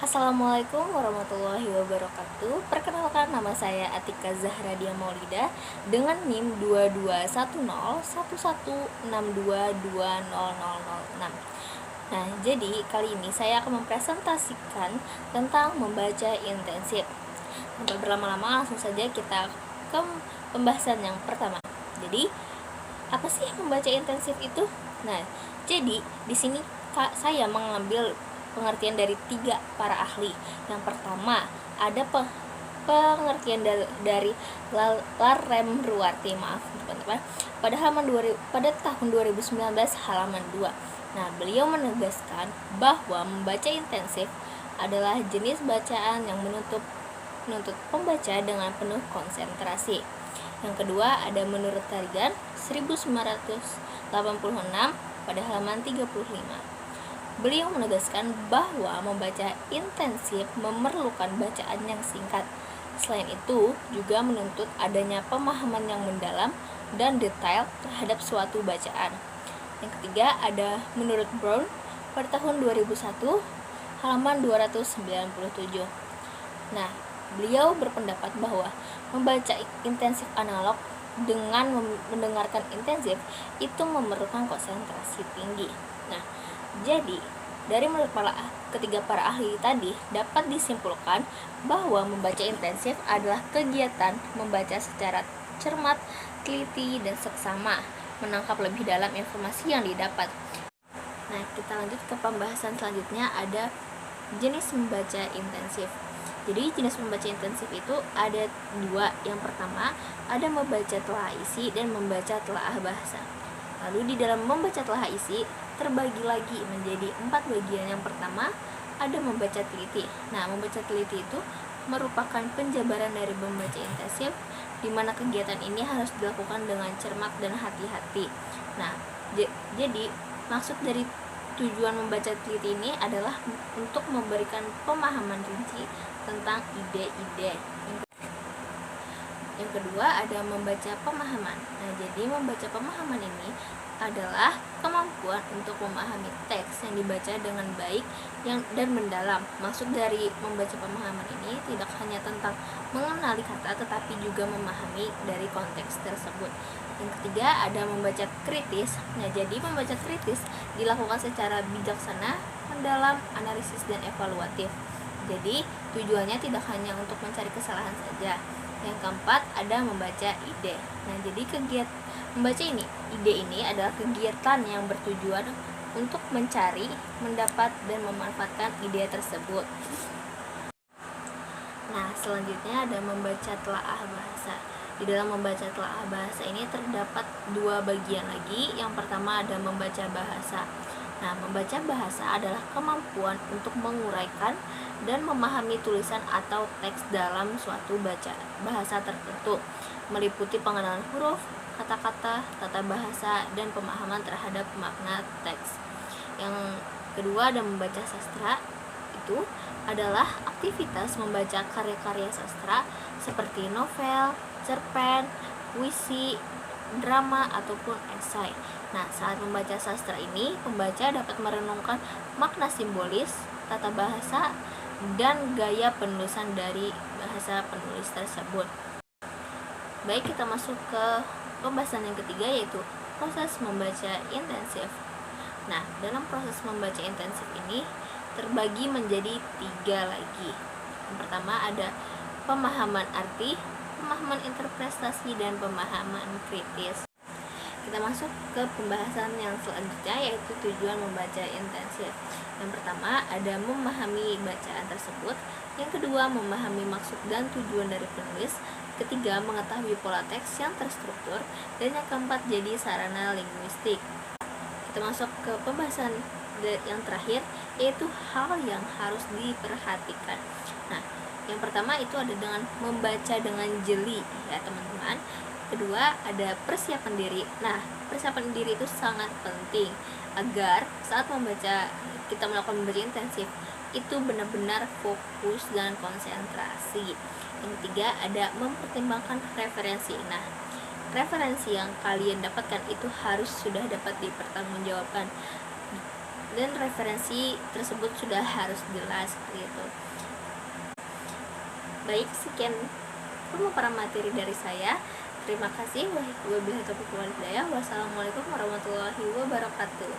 Assalamualaikum warahmatullahi wabarakatuh. Perkenalkan, nama saya Atika Zahradia Maulida dengan NIM 221011622006. Nah, jadi kali ini saya akan mempresentasikan tentang membaca intensif. Tanpa berlama-lama, langsung saja kita ke pembahasan yang pertama. Jadi, apa sih membaca intensif itu? Nah, jadi di sini saya mengambil pengertian dari 3 para ahli. Yang pertama, ada pengertian dari Larrem-Ruwarti, maaf teman-teman, pada tahun 2019 halaman 2. Nah, beliau menegaskan bahwa membaca intensif adalah jenis bacaan yang menuntut pembaca dengan penuh konsentrasi. Yang kedua, ada menurut Tarigan 1986 pada halaman 35. Beliau menegaskan bahwa membaca intensif memerlukan bacaan yang singkat. Selain itu, juga menuntut adanya pemahaman yang mendalam dan detail terhadap suatu bacaan. Yang ketiga, ada menurut Brown pada tahun 2001 halaman 297. Nah, beliau berpendapat bahwa membaca intensif analog dengan mendengarkan intensif itu memerlukan konsentrasi tinggi. Nah, jadi dari menurut ketiga para ahli tadi dapat disimpulkan bahwa membaca intensif adalah kegiatan membaca secara cermat, teliti, dan seksama, menangkap lebih dalam informasi yang didapat. Nah, kita lanjut ke pembahasan selanjutnya, ada jenis membaca intensif. Jadi jenis membaca intensif itu ada 2. Yang pertama, ada membaca telah isi dan membaca telah bahasa. Lalu di dalam membaca telah isi terbagi lagi menjadi 4 bagian. Yang pertama, ada membaca teliti. Nah, membaca teliti itu merupakan penjabaran dari membaca intensif, di mana kegiatan ini harus dilakukan dengan cermat dan hati-hati. Nah, jadi maksud dari tujuan membaca teliti ini adalah untuk memberikan pemahaman rinci tentang ide-ide. Yang kedua, ada membaca pemahaman. Nah, jadi membaca pemahaman ini adalah kemampuan untuk memahami teks yang dibaca dengan baik dan mendalam. Maksud dari membaca pemahaman ini tidak hanya tentang mengenali kata, tetapi juga memahami dari konteks tersebut. Yang ketiga, ada membaca kritis. Nah, jadi membaca kritis dilakukan secara bijaksana, mendalam, analisis, dan evaluatif. Jadi tujuannya tidak hanya untuk mencari kesalahan saja. Yang keempat, ada membaca ide. Nah, jadi membaca ide ini adalah kegiatan yang bertujuan untuk mencari, mendapat, dan memanfaatkan ide tersebut. Nah, selanjutnya ada membaca telaah bahasa. Di dalam membaca telaah bahasa ini terdapat 2 bagian lagi. Yang pertama, ada membaca bahasa. Nah, membaca bahasa adalah kemampuan untuk menguraikan dan memahami tulisan atau teks dalam suatu bahasa tertentu, meliputi pengenalan huruf, kata-kata, tata bahasa, dan pemahaman terhadap makna teks. Yang kedua, ada membaca sastra. Itu adalah aktivitas membaca karya-karya sastra seperti novel, cerpen, puisi, drama, ataupun esai. Nah, saat membaca sastra ini, pembaca dapat merenungkan makna simbolis, tata bahasa, dan gaya penulisan dari bahasa penulis tersebut. Baik, kita masuk ke pembahasan yang ketiga, yaitu proses membaca intensif. Nah, dalam proses membaca intensif ini terbagi menjadi 3 lagi. Yang pertama, ada pemahaman arti, pemahaman interpretasi, dan pemahaman kritis. Kita masuk ke pembahasan yang selanjutnya, yaitu tujuan membaca intensif. Yang pertama, ada memahami bacaan tersebut. Yang kedua, memahami maksud dan tujuan dari penulis. Ketiga, mengetahui pola teks yang terstruktur. Dan yang keempat, jadi sarana linguistik. Kita masuk ke pembahasan yang terakhir, yaitu hal yang harus diperhatikan. Nah, yang pertama itu ada dengan membaca dengan jeli, ya teman-teman. Kedua, ada persiapan diri. Nah, persiapan diri itu sangat penting agar saat kita melakukan membaca intensif itu benar-benar fokus dan konsentrasi. Yang ketiga, ada mempertimbangkan referensi. Nah, referensi yang kalian dapatkan itu harus sudah dapat dipertanggungjawabkan. dan referensi tersebut sudah harus jelas seperti itu. Baik, sekian pemaparan materi dari saya. Terima kasih. Wabillahi taufiq wal hidayah. Wassalamualaikum warahmatullahi wabarakatuh.